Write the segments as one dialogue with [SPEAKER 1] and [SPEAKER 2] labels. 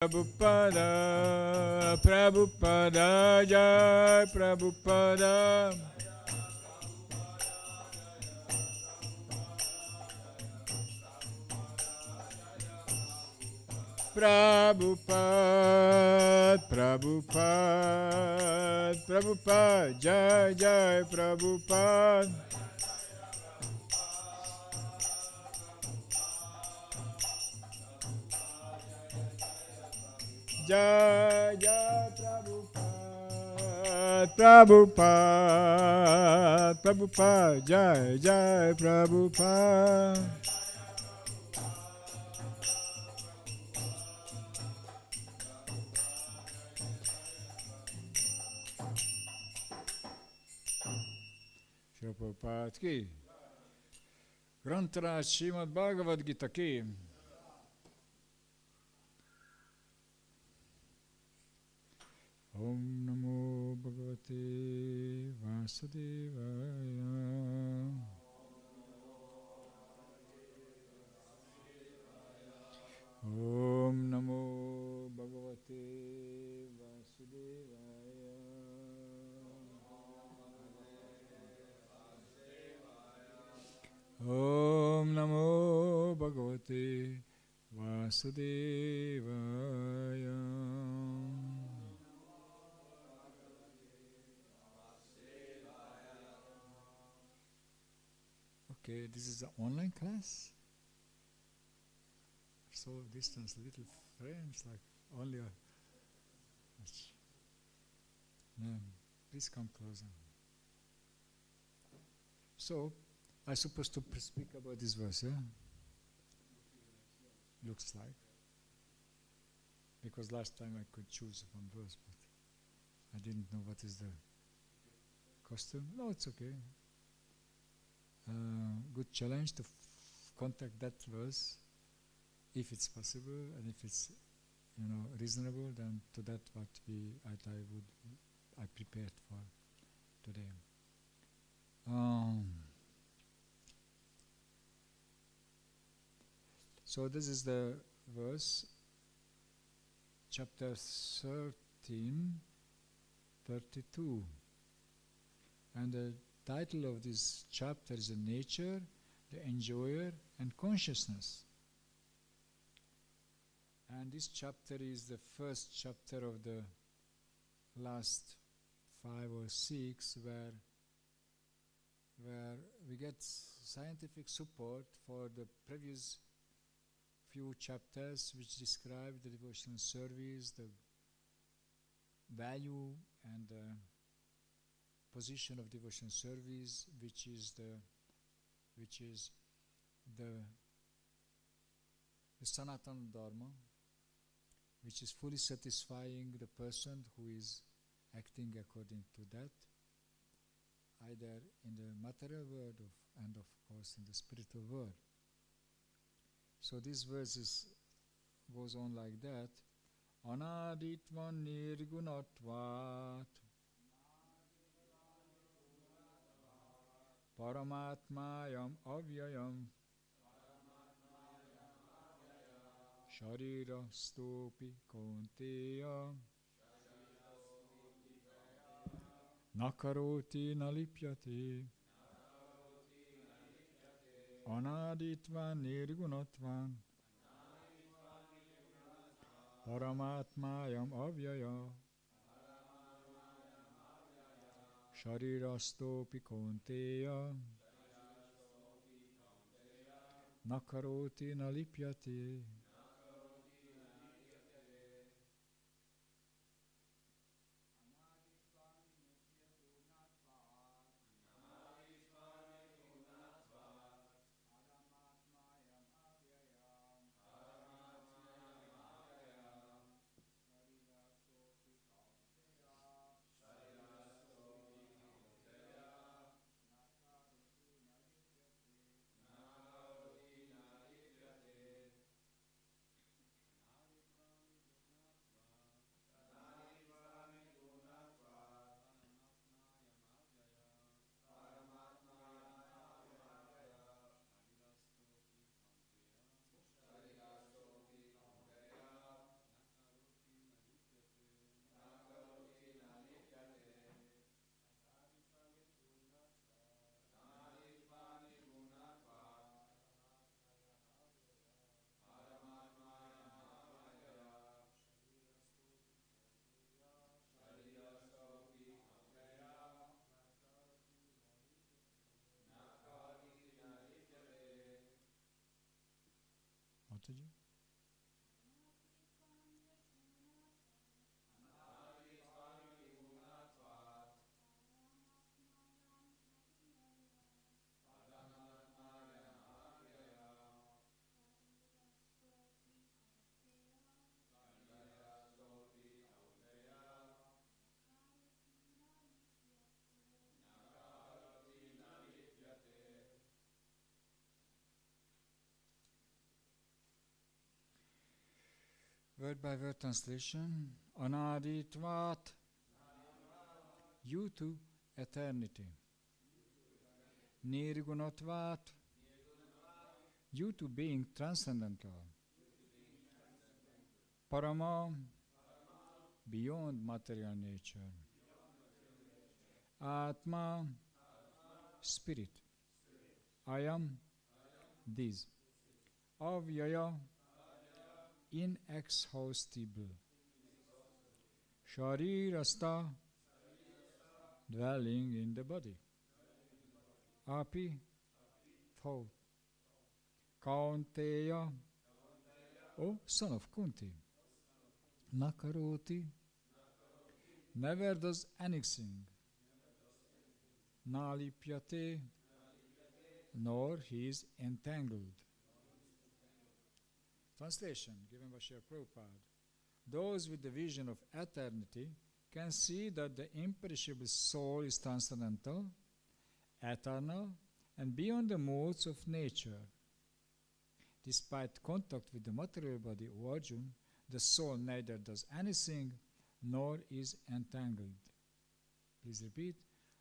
[SPEAKER 1] Prabhupada, Prabhupada, Jai Prabhupada. Prabhupada, Prabhupada, Prabhupada, Jai Jai Prabhupada. Jai Jai Prabhupada, Prabhupada, Prabhupada, Jai Jai Prabhupada. Shri Prabhupada ki, Grantaraj Srimad Bhagavad Gita ki. Om Namo Bhagavate Vasudevaya. Om Namo Bhagavate Vasudevaya. Om Namo Bhagavate Vasudevaya. Okay, this is the online class. So distance, little frames, like only a. No, please come closer. So, I'm supposed to speak about this verse, yeah? Looks like. Because last time I could choose one verse, but I didn't know what is the costume. No, it's okay. Good challenge to contact that verse, if it's possible and if it's, reasonable. Then to that what I prepared for today. So this is the verse, chapter 13, 32, and the title of this chapter is Nature, the Enjoyer, and Consciousness. And this chapter is the first chapter of the last 5 or 6, where we get scientific support for the previous few chapters, which describe the devotional service, the value and the position of devotional service, which is the Sanatana Dharma, which is fully satisfying the person who is acting according to that, either in the material world and of course in the spiritual world. So this verse goes on like that. Anaditvan nirgunatvat Paramatmayam avyayam Sharira stopi konteya Nakaroti nalipyate Anaditvan nirgunatvan Paramatmayam avyaya Sharirastopi konteya Nakaroti nalipyate. Mataji. Word by word translation. Anaditvat, due to eternity. Nirgunatvat, due to being transcendental. Parama, beyond material nature. Atma, spirit. I am this. Avyaya, inexhaustible. Sharirasta, dwelling in the body. Api, thought. Kaunteya, O son of Kunti. Nakaroti, never does anything. Nalipyate, nor he is entangled. Translation given by Srila Prabhupada. Those with the vision of eternity can see that the imperishable soul is transcendental, eternal, and beyond the modes of nature. Despite contact with the material body, O Arjuna, the soul neither does anything nor is entangled. Please repeat.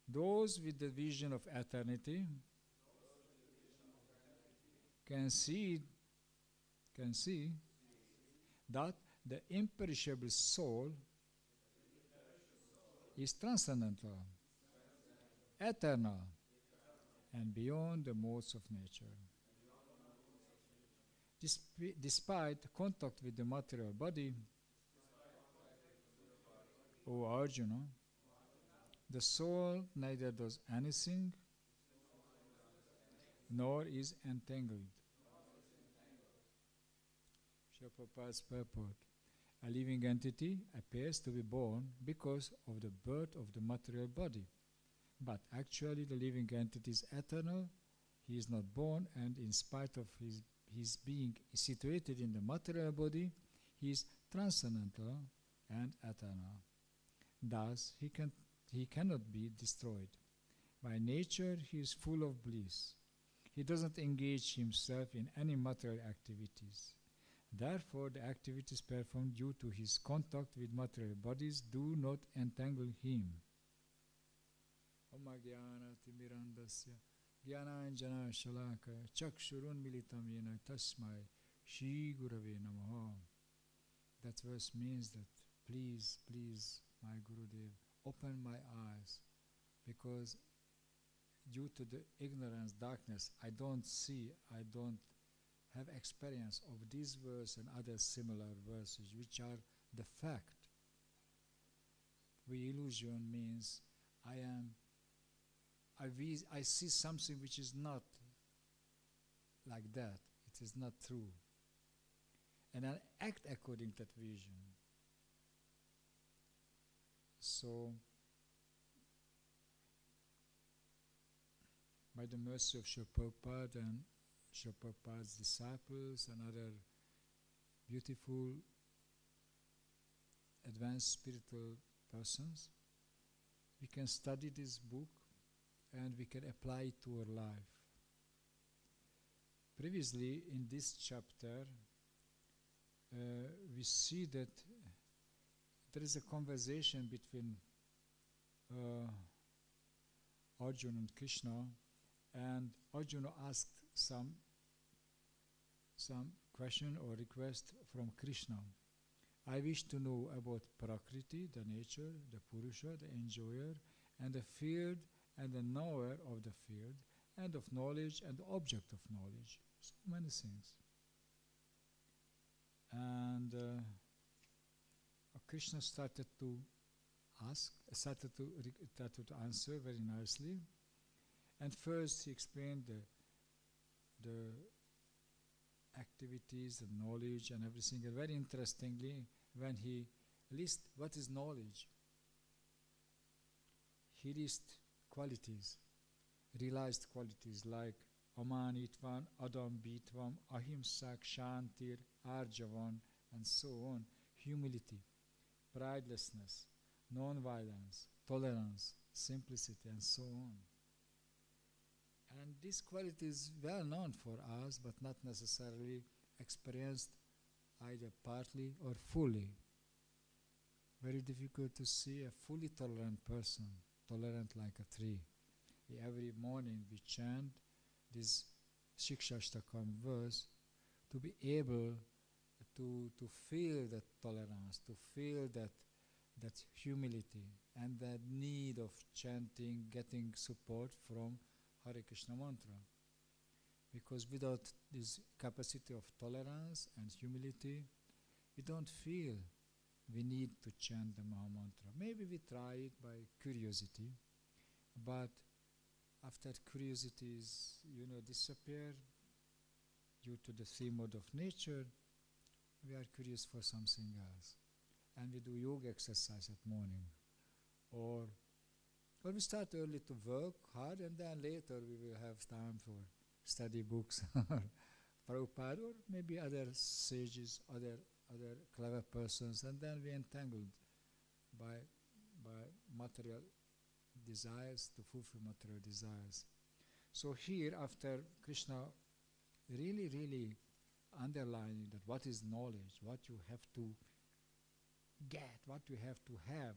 [SPEAKER 1] Those with the vision of eternity can see that the imperishable soul is transcendental, eternal, and beyond the modes of nature. Despite contact with the material body, O Arjuna, the soul neither does anything nor is entangled. Srila Prabhupada's purport. A living entity appears to be born because of the birth of the material body. But actually the living entity is eternal, he is not born, and in spite of his being situated in the material body, he is transcendental and eternal. Thus, he cannot be destroyed. By nature, he is full of bliss. He doesn't engage himself in any material activities. Therefore, the activities performed due to his contact with material bodies do not entangle him. Om Jnana Timirandasya Jnananjana Shalakaya Chakshurun Militam Yena Tasmai Shri Gurave Namaha. That verse means that please, my Gurudev, open my eyes, because due to the ignorance, darkness, I don't see, I don't have experience of this verse and other similar verses, which are the fact. Illusion means I see something which is not like that. It is not true. And I act according to that vision. So, by the mercy of Srila Prabhupada and Srila Prabhupada's disciples and other beautiful advanced spiritual persons, we can study this book and we can apply it to our life. Previously, in this chapter, we see that there is a conversation between Arjuna and Krishna, and Arjuna asked some question or request from Krishna. I wish to know about Prakriti, the nature, the Purusha, the enjoyer, and the field and the knower of the field, and of knowledge and the object of knowledge. So many things. And Krishna started to answer very nicely. And first he explained the activities and knowledge and everything. And very interestingly, when he lists what is knowledge, he lists qualities, realized qualities like Amanitvan, Adam Bitvam, Ahimsak, Shantir, Arjavan, and so on. Humility, pridelessness, non-violence, tolerance, simplicity, and so on. And this quality is well known for us, but not necessarily experienced either partly or fully. Very difficult to see a fully tolerant person, tolerant like a tree. Every morning we chant this Shikshashtakam verse to be able to feel that tolerance, to feel that humility and that need of chanting, getting support from Hare Krishna mantra. Because without this capacity of tolerance and humility, we don't feel we need to chant the Maha Mantra. Maybe we try it by curiosity, but after curiosity is, disappear due to the three mode of nature, we are curious for something else. And we do yoga exercise at morning. Or we start early to work hard, and then later we will have time for study books or Prabhupada, or maybe other sages, other clever persons, and then we entangled by material desires to fulfill material desires. So here, after Krishna really, really underlining that what is knowledge, what you have to get, what you have to have,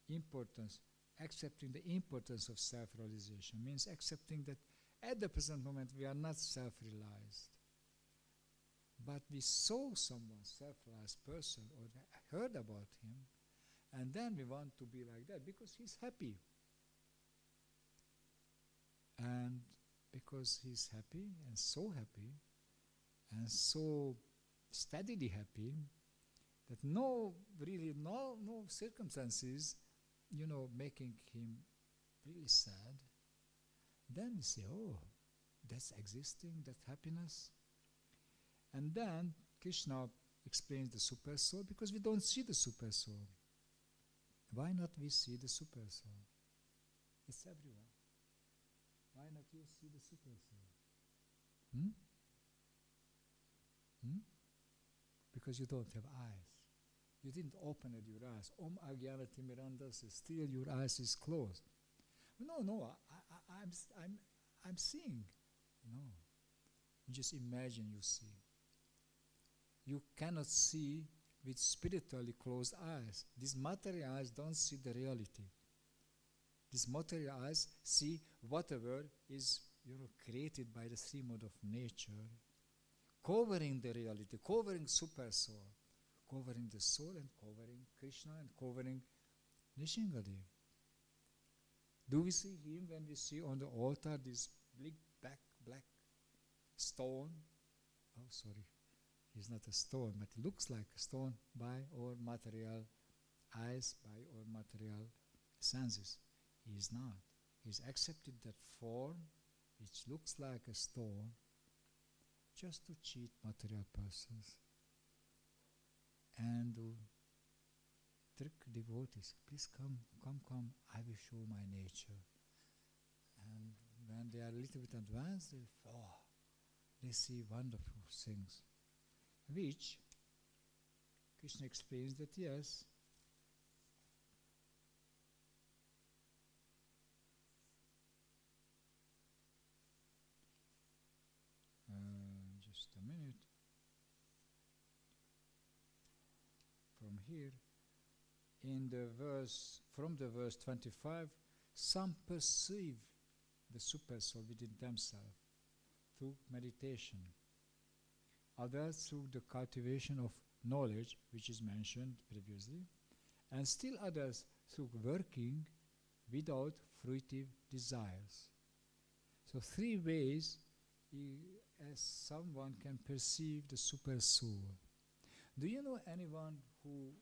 [SPEAKER 1] importance, accepting the importance of self-realization means accepting that at the present moment we are not self-realized, but we saw someone, self-realized person, or heard about him, and then we want to be like that because he's happy. And because he's happy and so steadily happy, that no circumstances, making him really sad, then we say, oh, that's existing, that happiness. And then Krishna explains the super soul, because we don't see the super soul. Why not we see the super soul? It's everywhere. Why not you see the super soul? Because you don't have eyes. You didn't open your eyes. Om Agyanati Mirandasya, still your eyes is closed. No, I'm seeing. No. You just imagine you see. You cannot see with spiritually closed eyes. These material eyes don't see the reality. These material eyes see whatever is created by the three mode of nature, covering the reality, covering super soul, covering the soul and covering Krishna and covering Nishingadev. Do we see him when we see on the altar this big black stone? Oh, sorry. He's not a stone, but it looks like a stone by our material eyes, by our material senses. He is not. He's accepted that form, which looks like a stone, just to cheat material persons and trick devotees. Please come, I will show my nature. And when they are a little bit advanced, they see wonderful things, which Krishna explains that yes, just a minute, from here, in the verse, from the verse 25, some perceive the super soul within themselves through meditation, others through the cultivation of knowledge, which is mentioned previously, and still others through working without fruitive desires. So 3 ways as someone can perceive the super soul. Do you know anyone who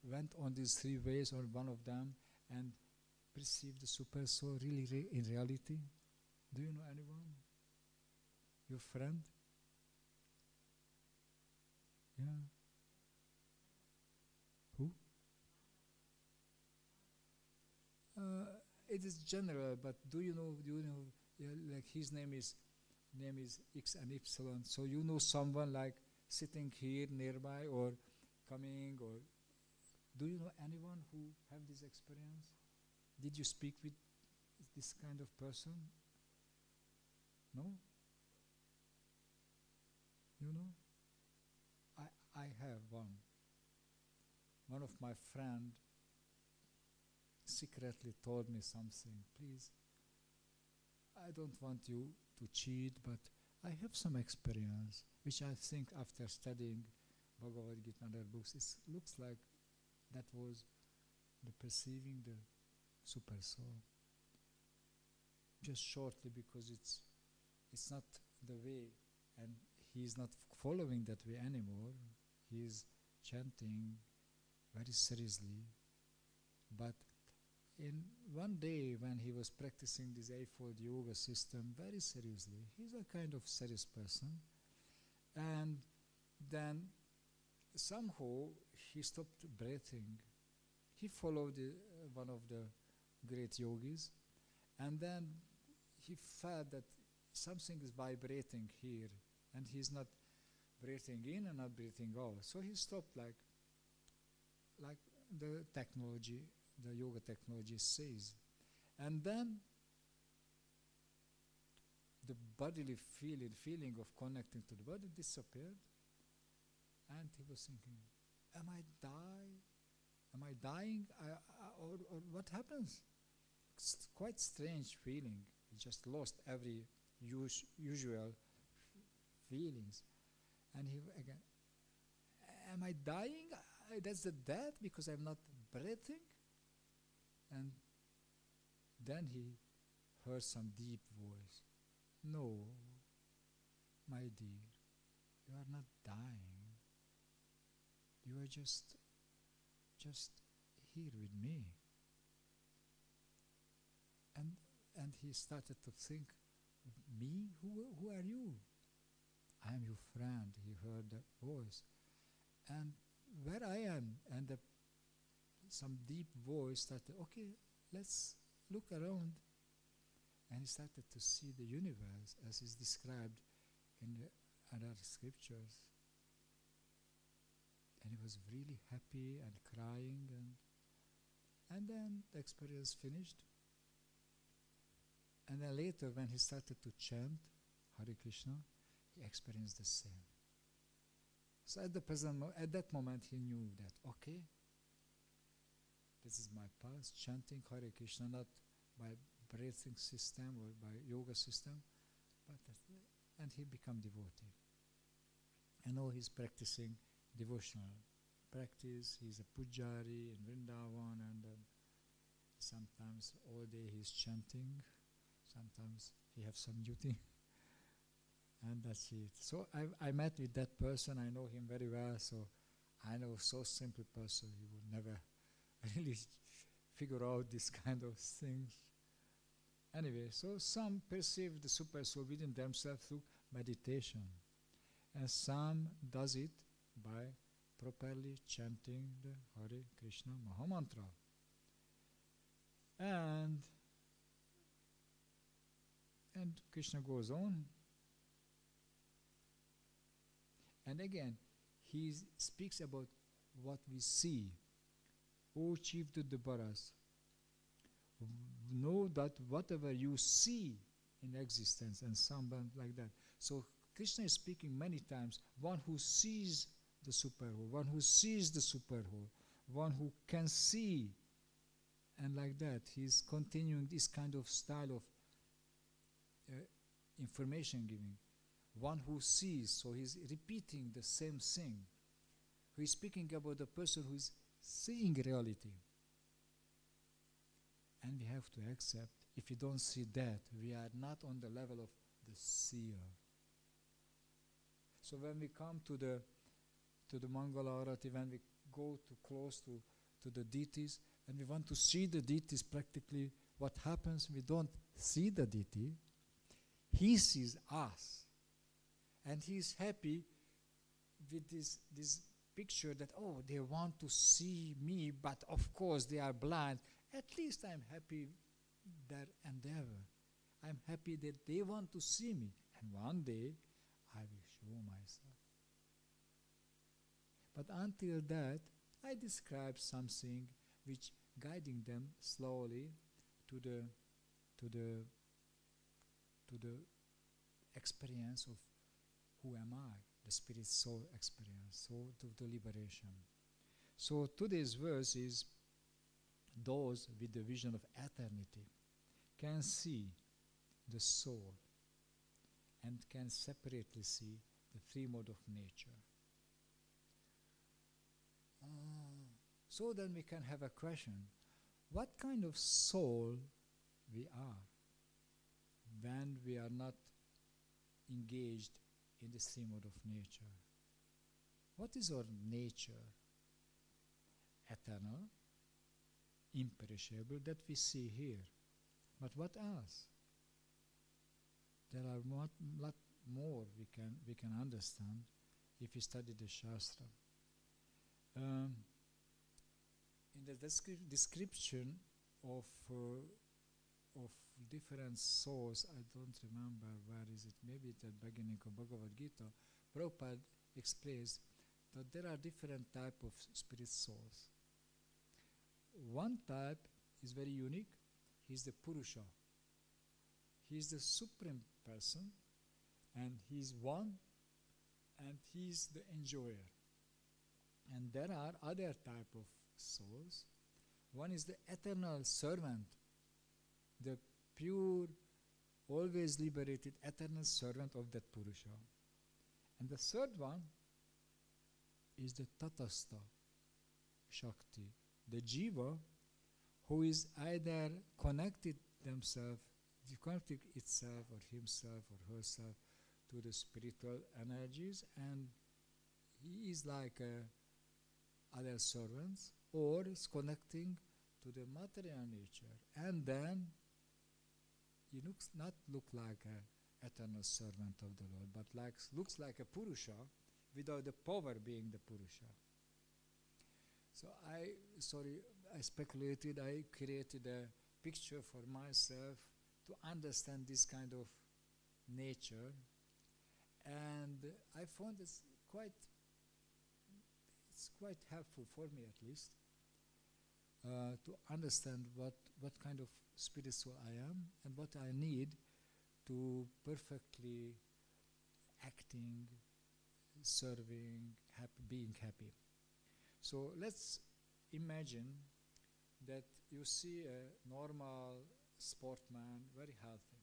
[SPEAKER 1] went on these 3 ways or one of them and perceived the super soul really in reality? Do you know anyone? Your friend? Yeah. Who? It is general, but do you know? Yeah, like his name is X and Y. So you know someone like sitting here nearby or coming, or do you know anyone who have this experience? Did you speak with this kind of person? No? You know? I have one. One of my friend secretly told me something. Please, I don't want you to cheat, but I have some experience, which I think after studying Bhagavad Gita and other books, it looks like that was the perceiving the super soul. Just shortly, because it's not the way, and he is not following that way anymore. He is chanting very seriously. But in one day when he was practicing this eightfold yoga system very seriously, he's a kind of serious person, and then somehow he stopped breathing. He followed one of the great yogis, and then he felt that something is vibrating here, and he's not breathing in and not breathing out. So he stopped, like the technology, the yoga technology says. And then the bodily feeling of connecting to the body disappeared, and he was thinking, am I dying? Or what happens? It's quite strange feeling. He just lost every usual feelings. And he again, am I dying? That's the death because I'm not breathing? And then he heard some deep voice. No, my dear, you are not dying. You are just here with me. And he started to think, me? Who are you? I am your friend. He heard the voice. And where I am, and some deep voice started, okay, let's look around. And he started to see the universe as is described in the other scriptures. And he was really happy and crying, and then the experience finished. And then later, when he started to chant Hare Krishna, he experienced the same. So at that moment, he knew that, okay, this is my path, chanting Hare Krishna, not by breathing system or by yoga system, and he became devotee. And now he's practicing devotional practice. He's a pujari in Vrindavan, and sometimes all day he's chanting. Sometimes he has some duty. And that's it. So I met with that person. I know him very well. So I know so simple person. He would never really figure out this kind of things. Anyway, so some perceive the super soul within themselves through meditation, and some does it by properly chanting the Hare Krishna Mahamantra. And Krishna goes on. And again, he speaks about what we see. O chief Duddhabaras, know that whatever you see in existence, and someone like that. So Krishna is speaking many times, one who sees the super whole, one who sees the super whole, one who can see, and like that. He's continuing this kind of style of information giving. One who sees, so he's repeating the same thing. He's speaking about the person who is seeing reality. And we have to accept, if we don't see that, we are not on the level of the seer. So when we come to the Mangala Arati, when we go too close to the deities, and we want to see the deities practically, what happens? We don't see the deity. He sees us. And he is happy with this picture that, oh, they want to see me, but of course they are blind. At least I'm happy their endeavor. I'm happy that they want to see me, and one day I will show myself. But until that, I describe something which guiding them slowly to the experience of who am I, the spirit soul experience, so to the liberation. So today's verse is, those with the vision of eternity can see the soul and can separately see the three mode of nature. So then we can have a question: what kind of soul we are when we are not engaged in the three mode of nature? What is our nature? Eternal, imperishable, that we see here. But what else? There are lot more we can understand if we study the Shastra. In the description of different souls, I don't remember where is it, maybe at the beginning of Bhagavad Gita, Prabhupada explains that there are different types of spirit souls. One type is very unique. He's the Purusha. He's the supreme person, and he's one, and he's the enjoyer. And there are other type of souls. One is the eternal servant, the pure, always liberated eternal servant of that Purusha. And the third one is the Tatastha Shakti, the Jiva, who is either connected itself or himself or herself to the spiritual energies, and he is like other servants, or is connecting to the material nature, and then he not look like an eternal servant of the Lord, but looks like a Purusha without the power being the Purusha. So I speculated, I created a picture for myself to understand this kind of nature, and I found it's quite helpful for me, at least, to understand what kind of spirit soul I am and what I need to perfectly acting, serving, being happy. So let's imagine that you see a normal sportman, very healthy,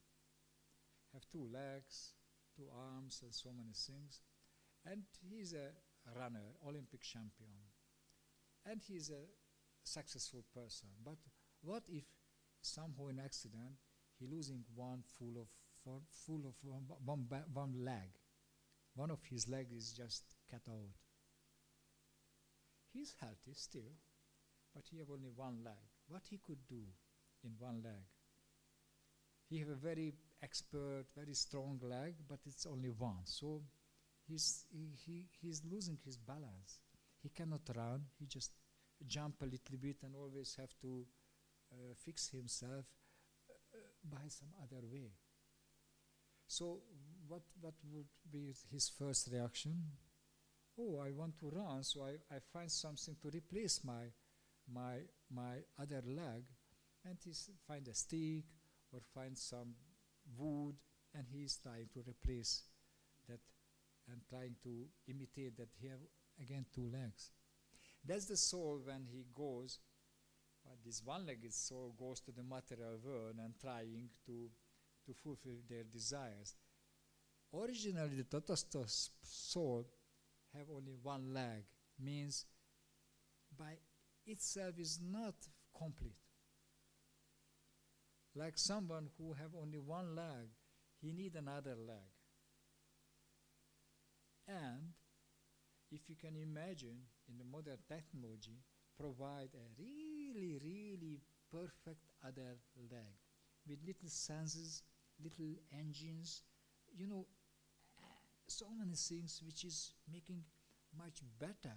[SPEAKER 1] have 2 legs, 2 arms, and so many things, and he's a runner, Olympic champion, and he's a successful person. But what if somehow in accident he losing one leg? One of his legs is just cut out. He's healthy still, but he have only one leg. What he could do in one leg? He have a very expert, very strong leg, but it's only one. So he's losing his balance. He cannot run. He just jump a little bit and always have to fix himself by some other way. So what would be his first reaction? Oh, I want to run, so I find something to replace my other leg, and he find a stick or find some wood, and he's trying to replace that and trying to imitate that he have again 2 legs. That's the soul when he goes, this one-legged soul goes to the material world and trying to fulfill their desires. Originally, the Tatastha soul have only 1 leg, means by itself is not complete. Like someone who have only 1 leg, he need another leg. And if you can imagine, in the modern technology, provide a really, really perfect other leg with little sensors, little engines, so many things which is making much better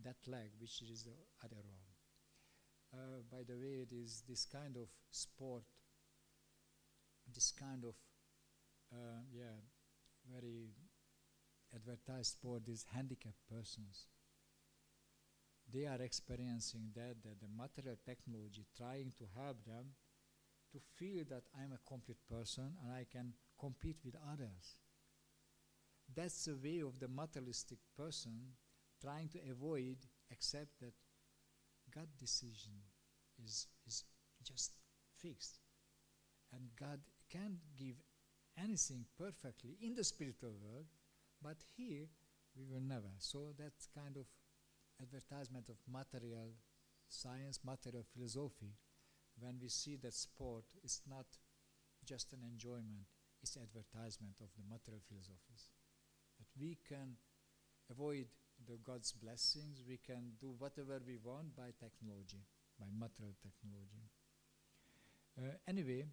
[SPEAKER 1] that leg, which is the other one. By the way, it is this kind of sport, this kind of very advertised sport, these handicapped persons. They are experiencing that the material technology trying to help them to feel that I'm a complete person and I can compete with others. That's the way of the materialistic person trying to avoid, accept that God's decision is just fixed. And God can't give anything perfectly in the spiritual world, but here we will never. So that's kind of advertisement of material science, material philosophy. When we see that sport is not just an enjoyment, it's advertisement of the material philosophies. That we can avoid the God's blessings, we can do whatever we want by technology, by material technology. Anyway,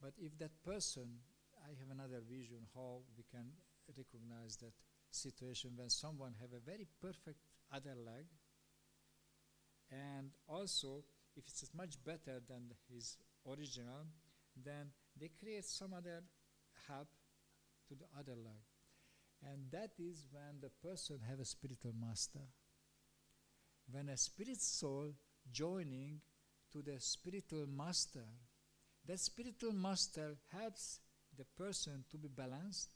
[SPEAKER 1] but if that person, I have another vision how we can recognize that situation when someone have a very perfect other leg, and also if it's much better than his original, then they create some other help to the other leg. And that is when the person have a spiritual master. When a spirit soul joining to the spiritual master, that spiritual master helps the person to be balanced,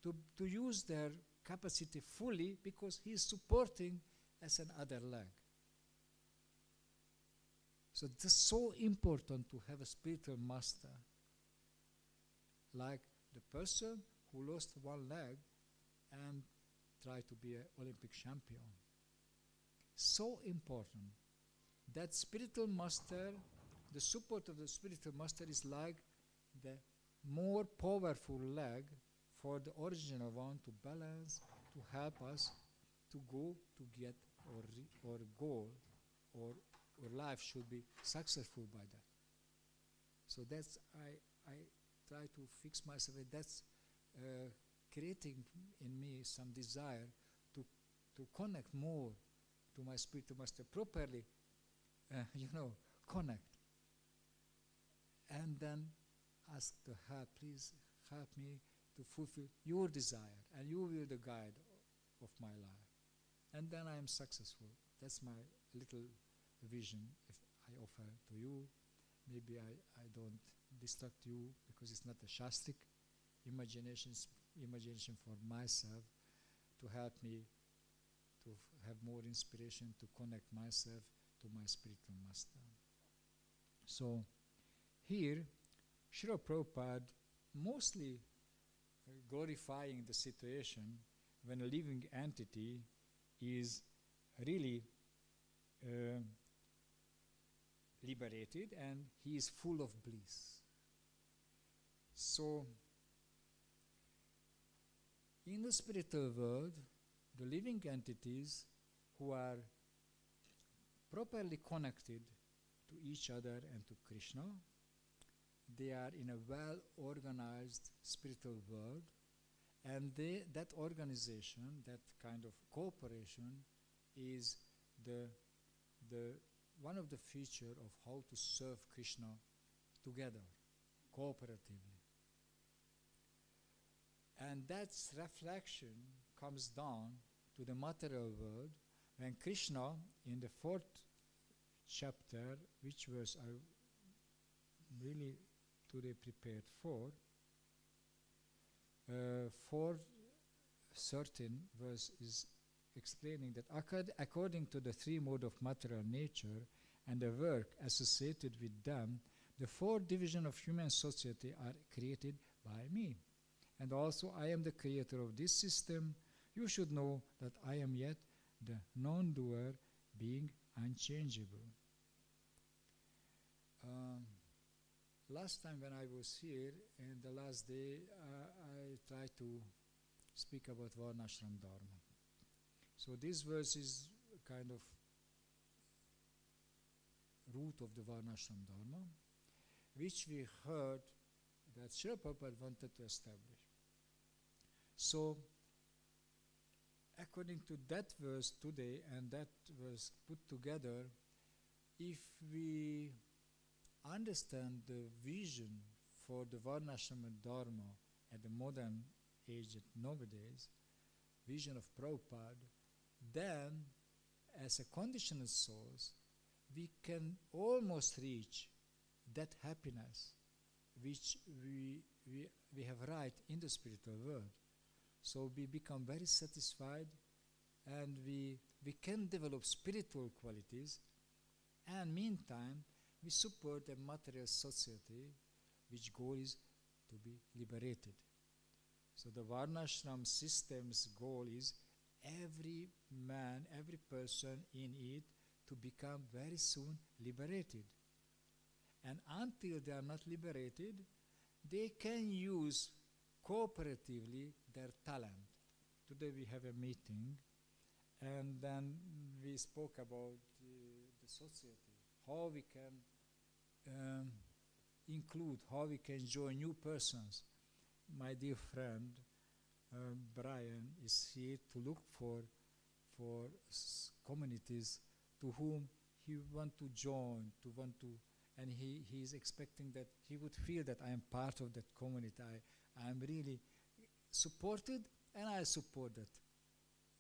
[SPEAKER 1] to use their capacity fully, because he is supporting as an other leg. So it's so important to have a spiritual master. Like the person who lost one leg and tried to be an Olympic champion. So important. That spiritual master, the support of the spiritual master is like the more powerful leg for the original one to balance, to help us to go to get our goal, or life should be successful by that. So that's, I try to fix myself, that's creating in me some desire to connect more to my spiritual master, properly, connect. And then ask the help, please help me to fulfill your desire, and you will be the guide of my life. And then I am successful. That's my little vision if I offer to you. Maybe I don't distract you because it's not a Shastric imagination for myself, to help me to have more inspiration to connect myself to my spiritual master. So here, Srila Prabhupada mostly glorifying the situation when a living entity is really liberated and he is full of bliss. So, in the spiritual world, the living entities who are properly connected to each other and to Krishna, they are in a well-organized spiritual world, and that organization, that kind of cooperation, is the one of the features of how to serve Krishna together, cooperatively. And that reflection comes down to the material world when Krishna, in the 4th chapter, which verse I really today prepared for, 4:13 verse is explaining that according to the 3 modes of material nature and the work associated with them, the 4 divisions of human society are created by me. And also I am the creator of this system. You should know that I am yet the non-doer, being unchangeable. Last time when I was here, and the last day, I tried to speak about Varnashram Dharma. So this verse is kind of root of the Varnashram Dharma, which we heard that Srila Prabhupada wanted to establish. So according to that verse today and that verse put together, if we understand the vision for the Varnashrama Dharma at the modern age nowadays, vision of Prabhupada, then as a conditioned souls, we can almost reach that happiness which we have right in the spiritual world. So we become very satisfied, and we can develop spiritual qualities, and meantime we support a material society which goal is to be liberated. So the Varnashram system's goal is every man, every person in it to become very soon liberated. And until they are not liberated, they can use cooperatively their talent. Today we have a meeting, and then we spoke about the society, how we can include, how we can join new persons. My dear friend Brian is here to look for communities to whom he want to join, and he is expecting that he would feel that I am part of that community. I am really supported, and I support that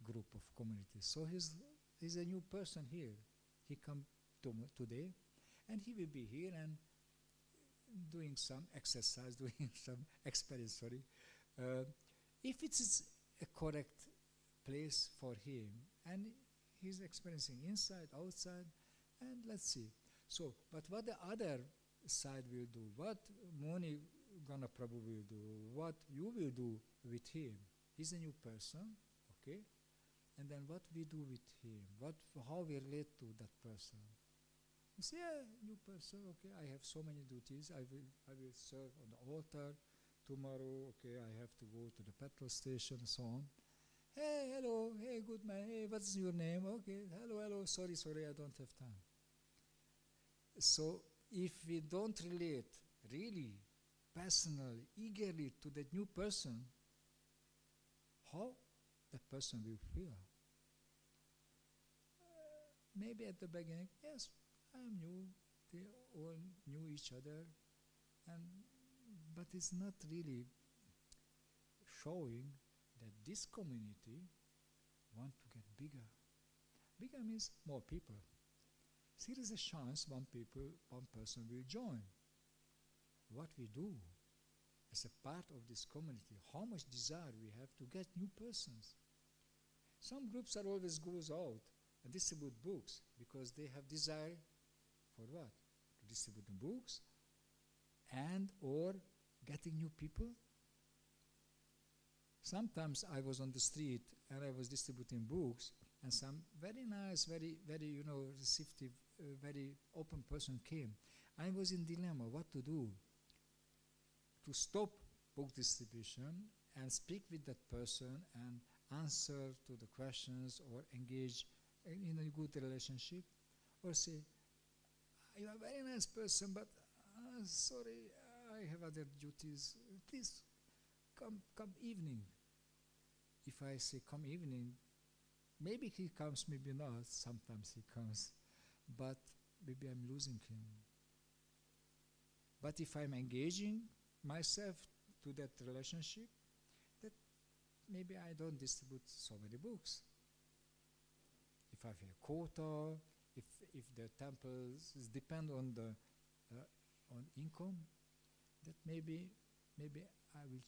[SPEAKER 1] group of communities. So he's a new person here. He come today, and he will be here and doing some exercise, doing some experience. If it is a correct place for him, and he's experiencing inside, outside, and let's see. So, but what the other side will do, what Moni Gana Prabhu will do, what you will do with him. He's a new person, okay? And then what we do with him, how we relate to that person. You say, yeah, new person, okay, I have so many duties, I will serve on the altar tomorrow, okay, I have to go to the petrol station and so on. Hey, hello, hey, good man, hey, what's your name? Okay, hello, sorry, I don't have time. So if we don't relate really, personally, eagerly to that new person, how that person will feel? Maybe at the beginning, yes, I am new, they all knew each other, but it's not really showing that this community want to get bigger. Bigger means more people. There is a chance one person will join. What we do as a part of this community, how much desire we have to get new persons. Some groups are always goes out and distribute books because they have desire for what? To distribute the books and or getting new people. Sometimes I was on the street and I was distributing books, and some very nice, very receptive, very open person came. I was in dilemma what to do. To stop book distribution and speak with that person and answer to the questions or engage in a good relationship, or say, you are a very nice person, but sorry, I have other duties. Please come evening. If I say come evening, maybe he comes, maybe not. Sometimes he comes, but maybe I'm losing him. But if I'm engaging myself to that relationship, that maybe I don't distribute so many books. If I have a quota, if the temples depend on the on income, that maybe I will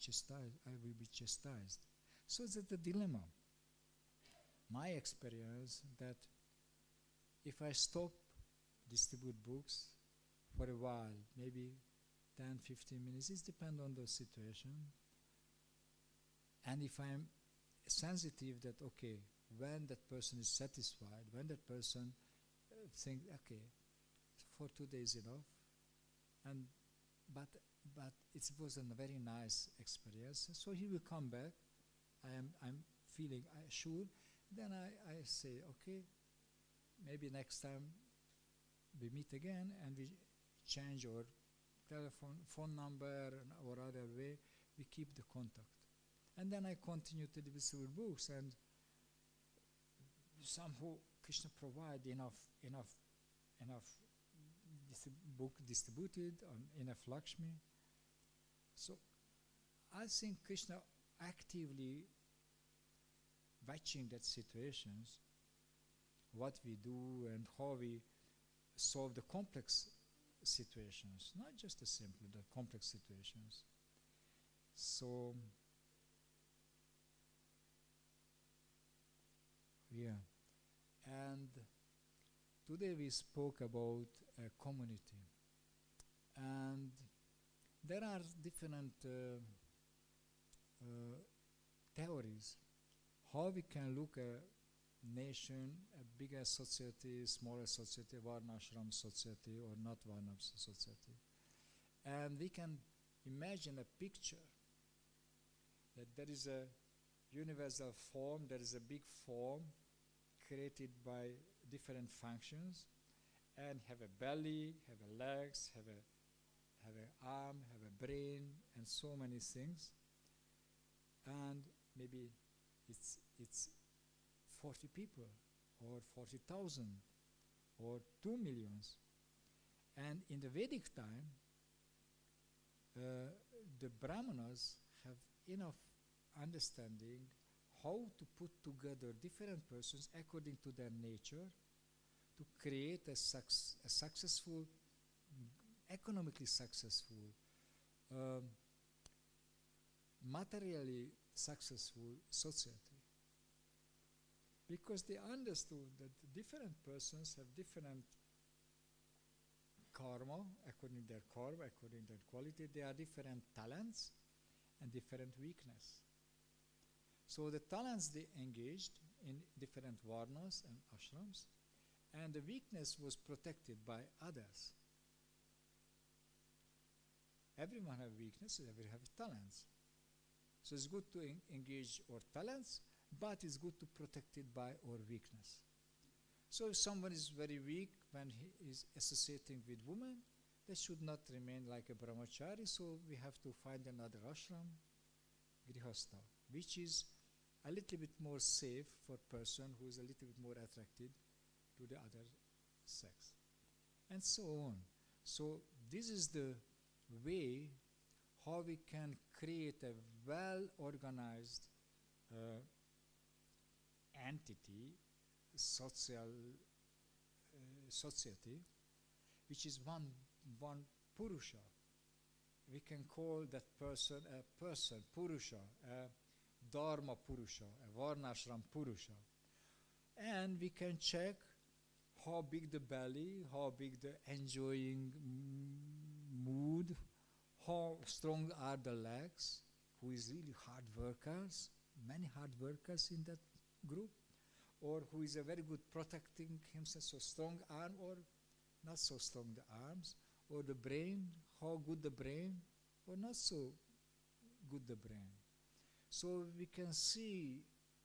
[SPEAKER 1] be chastised. So it's the dilemma. My experience that if I stop distribute books for a while, maybe 10, 15 minutes, it depends on the situation. And if I'm sensitive that, okay, when that person is satisfied, when that person thinks, okay, for 2 days enough, but it was a very nice experience, so he will come back. I'm feeling sure. Then I say, okay, maybe next time we meet again and we change our phone number or other way, we keep the contact. And then I continue to distribute books, and somehow Krishna provide enough book distributed on enough Lakshmi. So I think Krishna actively watching that situations, what we do and how we solve the complex situations, not just the simple, the complex situations. So, yeah. And today we spoke about a community. And there are different theories how we can look a nation, a bigger society, smaller society, Varnashram society or not Varnashram society. And we can imagine a picture that there is a universal form, there is a big form created by different functions and have a belly, have a legs, have an arm, have a brain and so many things. And maybe it's 40 people or 40,000 or 2 million. And in the Vedic time, the Brahmanas have enough understanding how to put together different persons according to their nature to create a successful, economically successful, materially successful society. Because they understood that different persons have different karma, according to their karma, according to their quality. They are different talents and different weakness. So the talents they engaged in different varnas and ashrams, and the weakness was protected by others. Everyone have weaknesses, everyone have talents. So it's good to engage our talents, but it's good to protect it by our weakness. So if someone is very weak when he is associating with women, they should not remain like a brahmachari, so we have to find another ashram, grihastha, which is a little bit more safe for a person who is a little bit more attracted to the other sex. And so on. So this is the way how we can create a well-organized entity, social society, which is one Purusha. We can call that person a person, Purusha, a Dharma Purusha, a Varnashram Purusha. And we can check how big the belly, how big the enjoying mood, how strong are the legs, who is really hard workers, many hard workers in that group, or who is a very good protecting himself, so strong arm or not so strong the arms, or the brain, how good the brain, or not so good the brain. So we can see,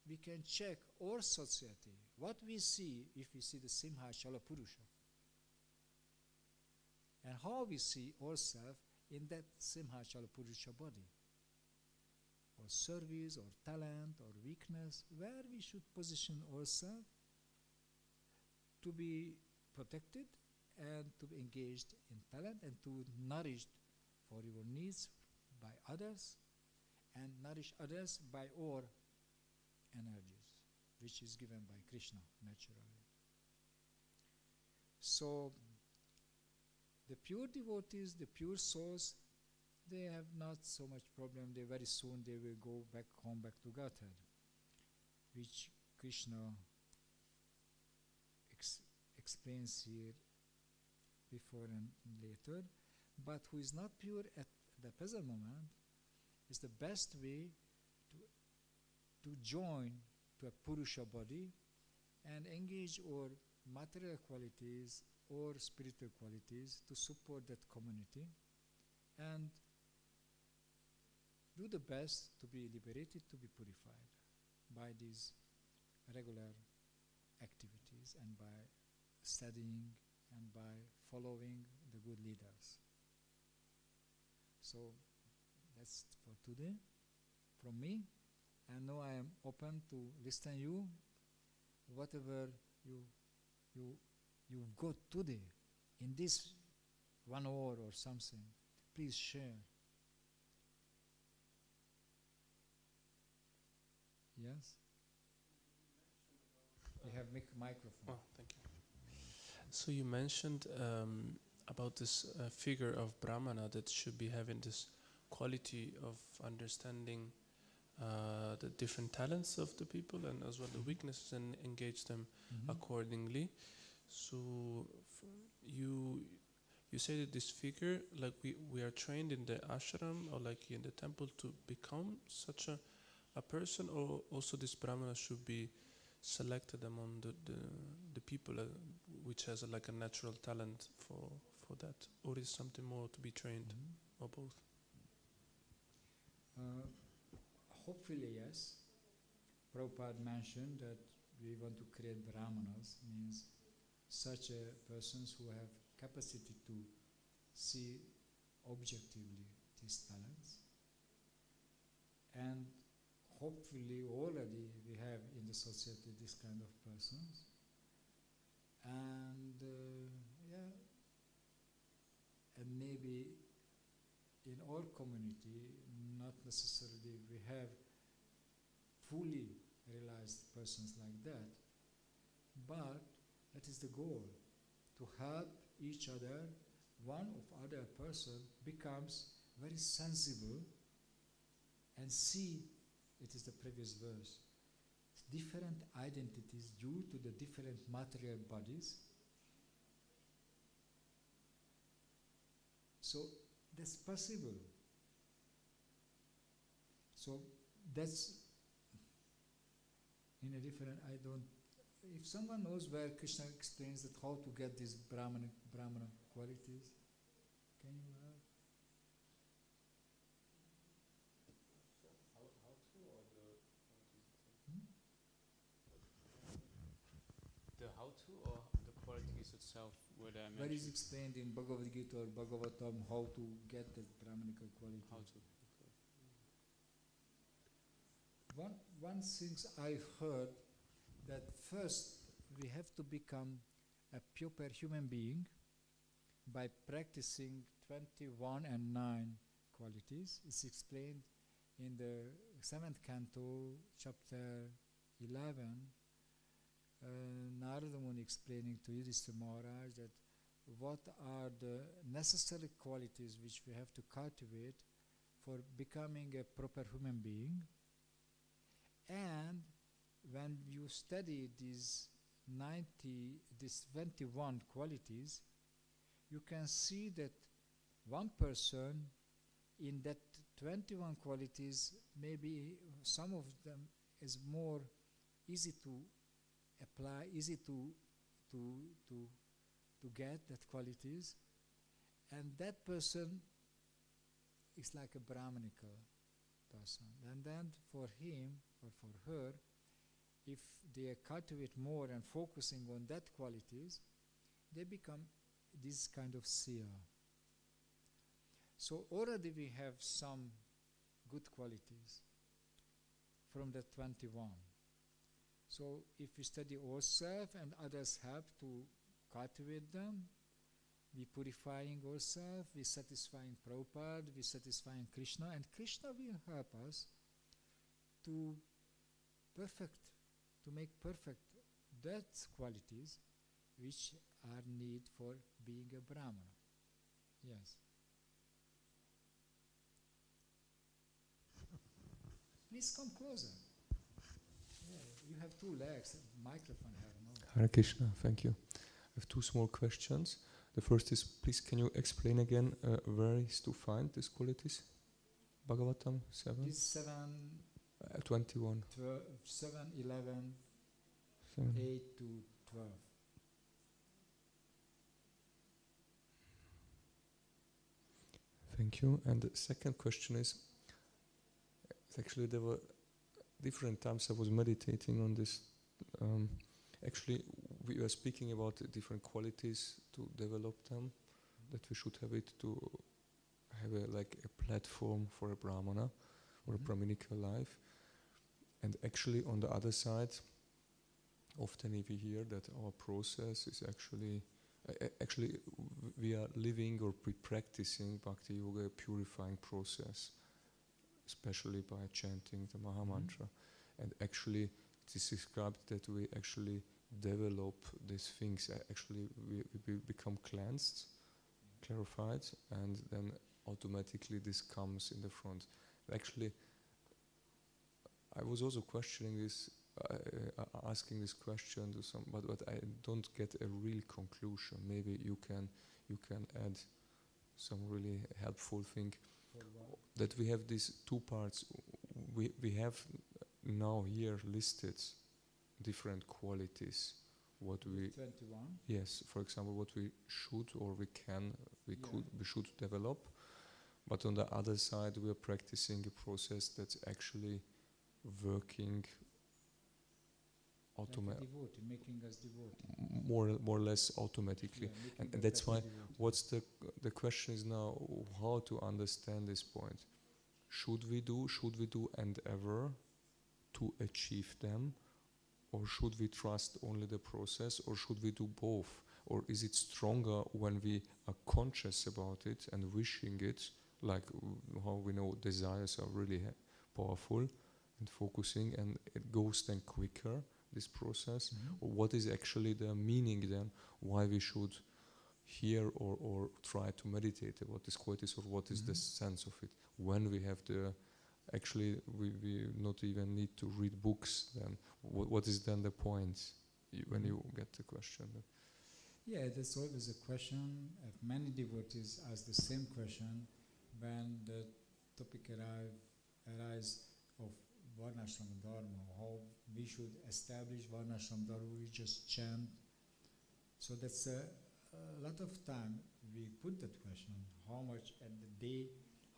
[SPEAKER 1] we can check our society, what we see if we see the Simha Chala Purusha, and how we see ourselves in that Simha Chala Purusha body, or service, or talent, or weakness, where we should position ourselves to be protected and to be engaged in talent and to nourish for your needs by others and nourish others by our energies, which is given by Krishna naturally. So the pure devotees, the pure souls, they have not so much problem. They very soon they will go back home, back to Godhead, which Krishna explains here before and later. But who is not pure at the present moment is the best way to join to a Purusha body and engage our material qualities or spiritual qualities to support that community and do the best to be liberated, to be purified by these regular activities and by studying and by following the good leaders. So that's for today from me. And now I am open to listen to you whatever you've got today in this 1 hour or something. Please share. Yes? You have microphone.
[SPEAKER 2] Oh, thank you. So you mentioned about this figure of Brahmana that should be having this quality of understanding the different talents of the people and as well the weaknesses and engage them accordingly. So you say that this figure, like we are trained in the ashram or like in the temple to become such a person, or also this Brahmana should be selected among the people which has like a natural talent for that, or is something more to be trained, or both?
[SPEAKER 1] Hopefully yes. Prabhupada mentioned that we want to create Brahmanas, means such persons who have capacity to see objectively these talents, and hopefully already we have in the society this kind of persons, and and maybe in our community not necessarily we have fully realized persons like that, but that is the goal, to help each other. One of other person becomes very sensible and see, it is the previous verse, different identities due to the different material bodies. So that's possible. So that's in a different, if someone knows where Krishna explains that how to get these Brahmana qualities, can you help?
[SPEAKER 2] How to, or the how to, or the qualities itself, where I mentioned?
[SPEAKER 1] Where is explained in Bhagavad Gita or Bhagavatam how to get the Brahmanical quality?
[SPEAKER 2] How to?
[SPEAKER 1] One thing I heard, that first we have to become a proper human being by practicing 21 and 9 qualities. It's explained in the 7th canto, chapter 11. Narada Muni explaining to Yudhishthira Maharaj that what are the necessary qualities which we have to cultivate for becoming a proper human being. And when you study these 21 qualities, you can see that one person in that 21 qualities, maybe some of them is more easy to apply, easy to get that qualities, and that person is like a Brahmanical person. And then for him or for her, if they cultivate more and focusing on that qualities, they become this kind of seer. So already we have some good qualities from the 21. So if we study ourselves and others help to cultivate them, we purifying ourselves, we satisfying Prabhupada, we satisfying Krishna, and Krishna will help us to make perfect that qualities which are need for being a Brahmana. Yes. Please come closer. Yeah, you have 2 legs. Microphone here. No?
[SPEAKER 3] Hare Krishna, thank you. I have 2 small questions. The first is, please can you explain again where is to find these qualities? Bhagavatam 7?
[SPEAKER 1] This 7,
[SPEAKER 3] 21.
[SPEAKER 1] 12, 7, 11,
[SPEAKER 3] 7.
[SPEAKER 1] 8 to 12.
[SPEAKER 3] Thank you. And the second question is, actually there were different times I was meditating on this. Actually, we were speaking about the different qualities to develop them, that we should have it to have like a platform for a Brahmana or a Brahminical life. And actually on the other side, often if we hear that our process is actually we are living or practicing Bhakti Yoga, a purifying process, especially by chanting the Maha Mantra. And actually it is described that we actually develop these things. Actually we become cleansed, clarified, and then automatically this comes in the front. Actually, I was also questioning this, asking this question to some, but I don't get a real conclusion. Maybe you can add some really helpful thing. That we have these two parts. We have now here listed different qualities. What we
[SPEAKER 1] 21.
[SPEAKER 3] Yes, for example, what we should or we should develop. But on the other side, we are practicing a process that's actually working
[SPEAKER 1] making us devotee.
[SPEAKER 3] More or less automatically. And that's why what's the question is now how to understand this point. Should we do endeavor to achieve them, or should we trust only the process, or should we do both? Or is it stronger when we are conscious about it and wishing it, like how we know desires are really powerful and focusing, and it goes then quicker, this process? Or what is actually the meaning then, why we should hear or try to meditate about these qualities, or what is the sense of it? When we have actually we not even need to read books, then what is then the point when you get the question?
[SPEAKER 1] Yeah, that's always a question. Many devotees ask the same question when the topic arises of Varnashram Dharma, how we should establish Varnashram Dharma. We just chant. So that's a lot of time we put that question, how much at the day,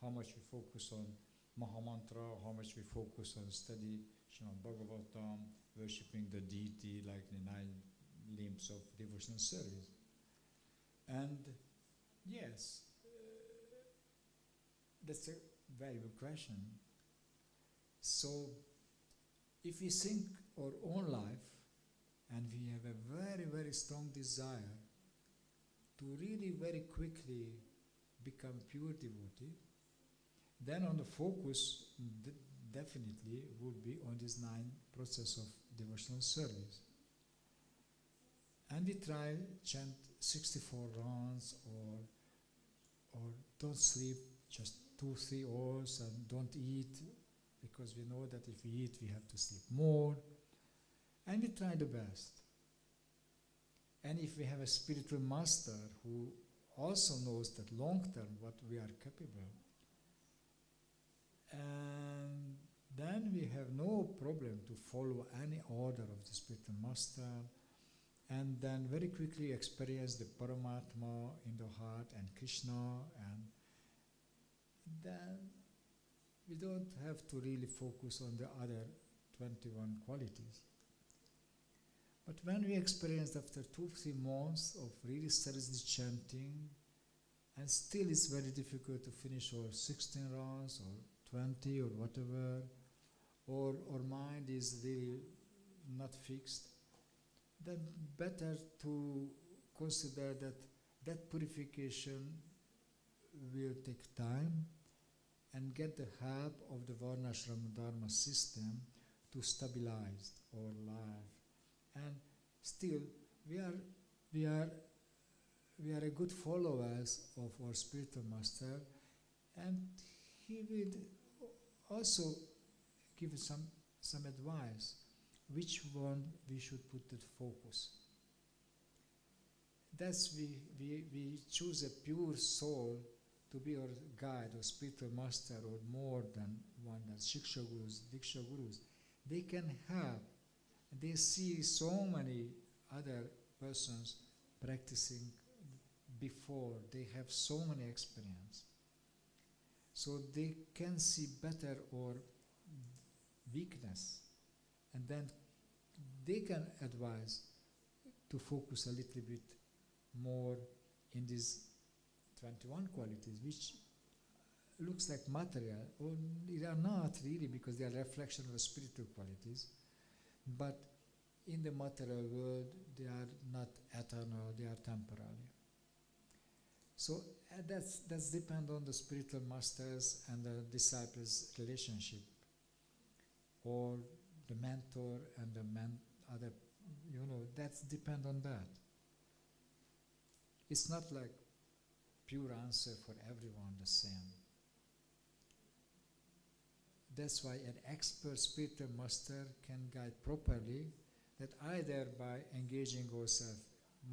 [SPEAKER 1] how much we focus on Mahamantra, how much we focus on study Srimad Bhagavatam, worshipping the deity like the 9 limbs of devotional service. And yes, that's a very good question. So if we think our own life and we have a very, very strong desire to really very quickly become pure devotee, then on the focus definitely would be on this 9 process of devotional service. And we try chant 64 rounds or don't sleep just 2-3 hours and don't eat, because we know that if we eat we have to sleep more, and we try the best. And if we have a spiritual master who also knows that long term what we are capable, and then we have no problem to follow any order of the spiritual master, and then very quickly experience the Paramatma in the heart and Krishna, and then we don't have to really focus on the other 21 qualities. But when we experienced after 2-3 months of really seriously chanting, and still it's very difficult to finish our 16 rounds or 20 or whatever, or our mind is really not fixed, then better to consider that purification will take time, and get the help of the Varnashram Dharma system to stabilize our life. And still, we are a good followers of our spiritual master, and he will also give some advice, which one we should put the focus. That's we choose a pure soul to be our guide or spiritual master, or more than one, that Shiksha Gurus, Diksha Gurus. They can help. They see so many other persons practicing before. They have so many experience. So they can see better our weakness, and then they can advise to focus a little bit more in these 21 qualities, which looks like material, or they are not really, because they are reflection of the spiritual qualities. But in the material world, they are not eternal, they are temporary. So that's depend on the spiritual masters and the disciples' relationship, or the mentor and the other, that's depend on that. It's not like pure answer for everyone the same. That's why an expert spiritual master can guide properly, that either by engaging ourselves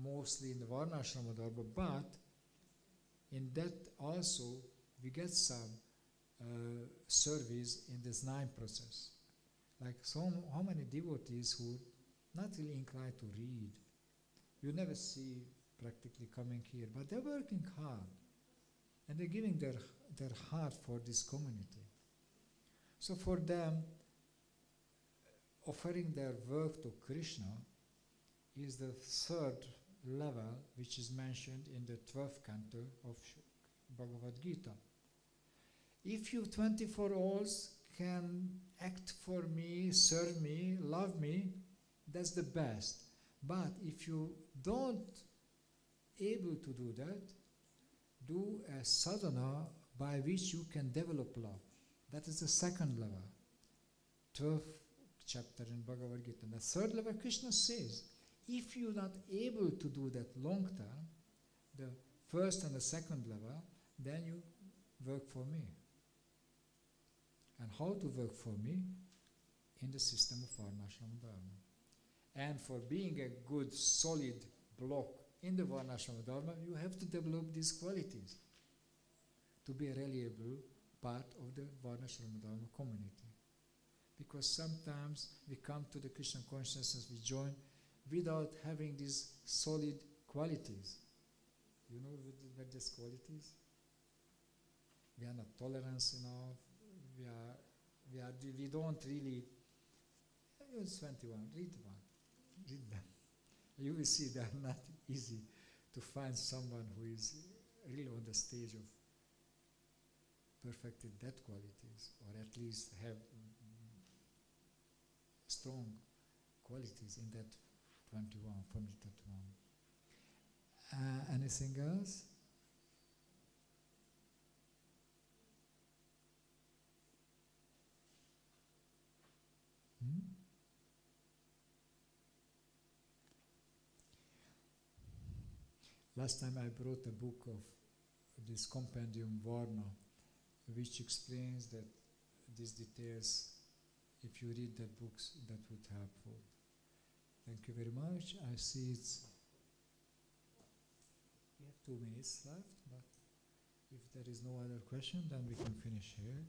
[SPEAKER 1] mostly in the Varnashrama Dharma, but in that also we get some service in this 9 process. Like how many devotees who not really inclined to read, you never see practically coming here, but they're working hard and they're giving their heart for this community. So for them, offering their work to Krishna is the 3rd level, which is mentioned in the 12th canto of Bhagavad Gita. If you 24 hours can act for me, serve me, love me, that's the best. But if you don't able to do that, do a sadhana by which you can develop love. That is the 2nd level, 12th chapter in Bhagavad Gita. And the 3rd level, Krishna says, if you're not able to do that long term, the 1st and the 2nd level, then you work for me. And how to work for me? In the system of Varnashrama Dharma. And for being a good, solid block in the Varnashrama Dharma, you have to develop these qualities to be a reliable part of the Varnashrama Dharma community. Because sometimes we come to the Krishna consciousness, we join without having these solid qualities. You know what these qualities? We are not tolerant enough. We don't really. It's 21. Read them. You will see they are not easy to find someone who is really on the stage of perfected that qualities, or at least have strong qualities in that 21, from that one. Anything else? Last time I brought a book of this compendium Varna, which explains that these details. If you read that books, that would helpful. Thank you very much. I see we have 2 minutes left, but if there is no other question, then we can finish here.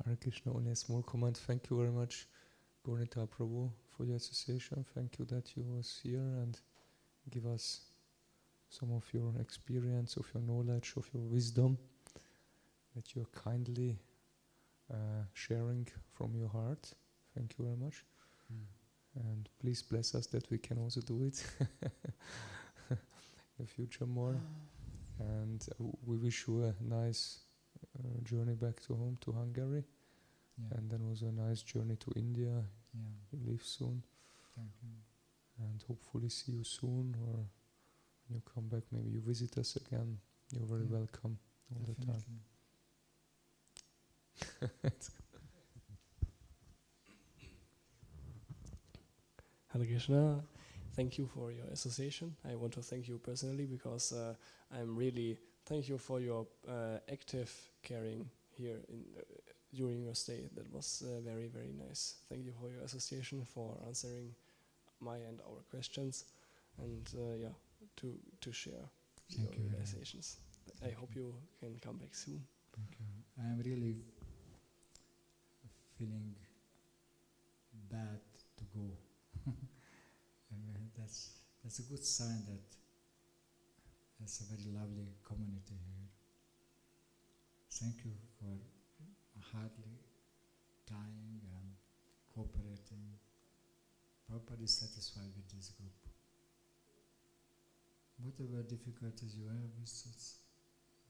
[SPEAKER 3] Hare Krishna, only a small comment. Thank you very much, Gour Nitai Prabhu, for your association. Thank you that you was here and give us some of your experience, of your knowledge, of your wisdom, that you're kindly sharing from your heart. Thank you very much. And please bless us that we can also do it in the future more. And we wish you a nice journey back to home, to Hungary.
[SPEAKER 1] Yeah.
[SPEAKER 3] And then also a nice journey to India.
[SPEAKER 1] Yeah.
[SPEAKER 3] You leave soon.
[SPEAKER 1] Thank you. And
[SPEAKER 3] hopefully see you soon, or when you come back, maybe you visit us again. You're very welcome all the time.
[SPEAKER 4] Hare Krishna, thank you for your association. I want to thank you personally because I'm really thank you for your active caring here during your stay. That was very, very nice. Thank you for your association, for answering my and our questions, and to share your realizations. I hope you can come back soon.
[SPEAKER 1] Thank you. I am really feeling bad to go. And that's a good sign that it's a very lovely community here. Thank you for hardly trying and cooperating. Properly satisfied with this group. Whatever difficulties you have, it's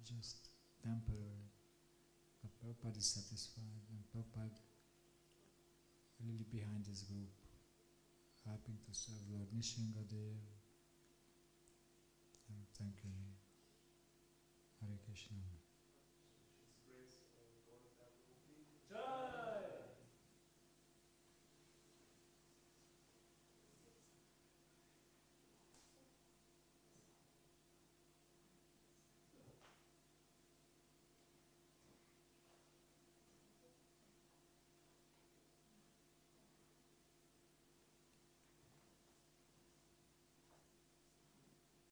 [SPEAKER 1] just temporary. But properly satisfied and properly really behind this group, helping to serve Lord Nishingadev. And thank you. Hare Krishna.
[SPEAKER 2] Jai